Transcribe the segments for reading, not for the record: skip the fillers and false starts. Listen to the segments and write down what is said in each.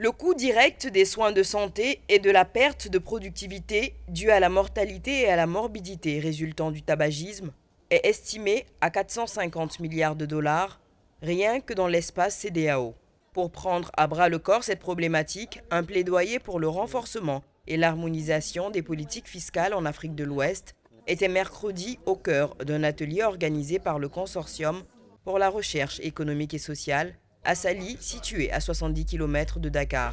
Le coût direct des soins de santé et de la perte de productivité due à la mortalité et à la morbidité résultant du tabagisme est estimé à 450 milliards de dollars, rien que dans l'espace CEDEAO. Pour prendre à bras le corps cette problématique, un plaidoyer pour le renforcement et l'harmonisation des politiques fiscales en Afrique de l'Ouest était mercredi au cœur d'un atelier organisé par le Consortium pour la recherche économique et sociale à Sali, situé à 70 km de Dakar.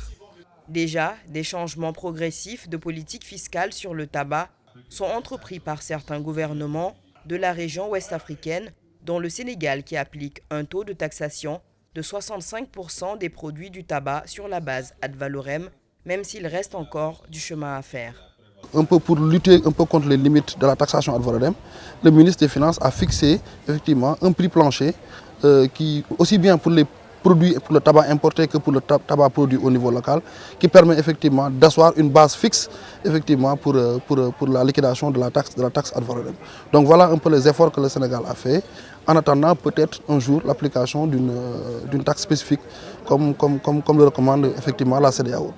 Déjà, des changements progressifs de politique fiscale sur le tabac sont entrepris par certains gouvernements de la région ouest-africaine, dont le Sénégal qui applique un taux de taxation de 65% des produits du tabac sur la base ad valorem, même s'il reste encore du chemin à faire. Un peu pour lutter un peu contre les limites de la taxation ad valorem, le ministre des Finances a fixé effectivement un prix plancher qui, aussi bien pour les produits pour le tabac importé que pour le tabac produit au niveau local, qui permet effectivement d'asseoir une base fixe effectivement pour la liquidation de la taxe ad valorem. Donc voilà un peu les efforts que le Sénégal a fait, en attendant peut-être un jour l'application d'une taxe spécifique comme le recommande effectivement la CEDEAO.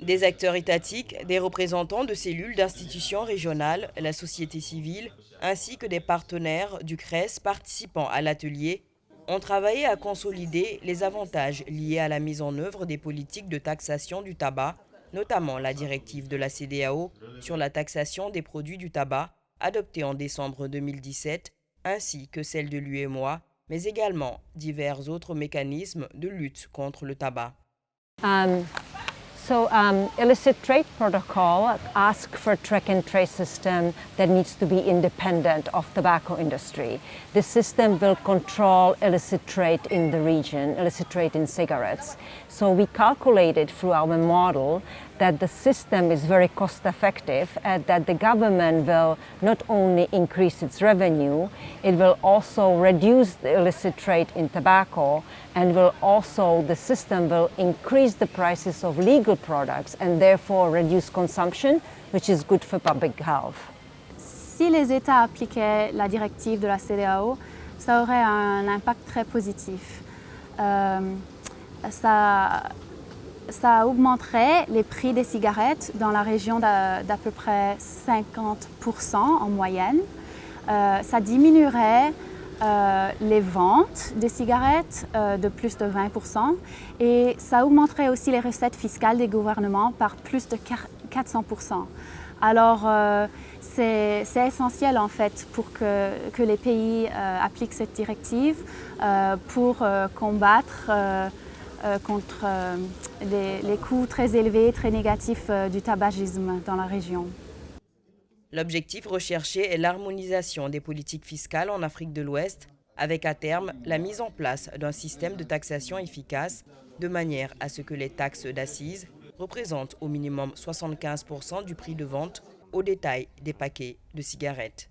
Des acteurs étatiques, des représentants de cellules d'institutions régionales, la société civile, ainsi que des partenaires du CRES participant à l'atelier ont travaillé à consolider les avantages liés à la mise en œuvre des politiques de taxation du tabac, notamment la directive de la CEDEAO sur la taxation des produits du tabac, adoptée en décembre 2017, ainsi que celle de l'UEMOA, mais également divers autres mécanismes de lutte contre le tabac. Illicit trade protocol asks for a track and trace system that needs to be independent of tobacco industry. This system will control illicit trade in the region, illicit trade in cigarettes. So we calculated through our model that the system is very cost effective and that the government will not only increase its revenue, it will also reduce the illicit trade in tobacco, and the system will increase the prices of legal products and therefore reduce consumption, which is good for public health. Si les États appliquaient la directive de la CEDEAO, ça aurait un impact très positif. Ça augmenterait les prix des cigarettes dans la région d'à peu près 50% en moyenne. Ça diminuerait les ventes des cigarettes de plus de 20% et ça augmenterait aussi les recettes fiscales des gouvernements par plus de 400%. Alors c'est essentiel en fait pour que les pays appliquent cette directive pour combattre contre les coûts très élevés, très négatifs du tabagisme dans la région. L'objectif recherché est l'harmonisation des politiques fiscales en Afrique de l'Ouest, avec à terme la mise en place d'un système de taxation efficace, de manière à ce que les taxes d'assises représentent au minimum 75% du prix de vente au détail des paquets de cigarettes.